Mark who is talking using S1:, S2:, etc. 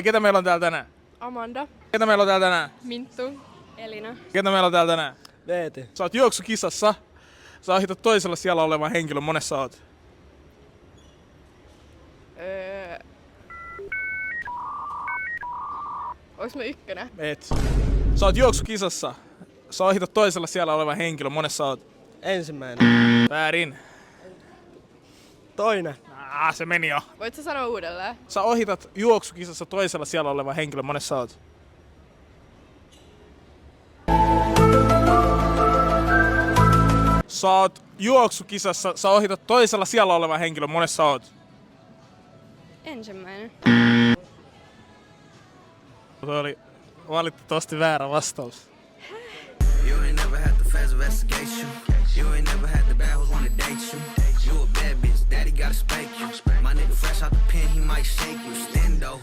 S1: Ketä meillä on täällä tänään?
S2: Amanda.
S1: Ketä meillä on täällä tänään?
S2: Minttu. Elina.
S1: Ketä meillä on täällä tänään?
S3: Veeti.
S1: Sä oot juoksukisassa. Sä ohitat toisella siellä olevan henkilön. Monessa oot?
S2: Ois mä ykkönen?
S1: Et. Sä oot juoksukisassa. Sä ohitat toisella siellä olevan henkilön. Monessa oot?
S3: Ensimmäinen.
S1: Väärin.
S3: Toinen.
S1: Se meni jo.
S2: Voit sä sanoa uudelleen?
S1: Sä ohitat juoksukisassa toisella siellä olevan henkilön. Monessa oot? Sä oot juoksukisassa. Sä ohitat toisella siellä olevan henkilön. Monessa oot?
S2: Ensimmäinen.
S1: Se oli valitettavasti väärä vastaus.
S4: You ain't never had the fast investigation. You ain't never had the bad hoes wanna date you. You a bad bitch, daddy gotta spank you. My nigga fresh out the pen, he might shake you. Stendo.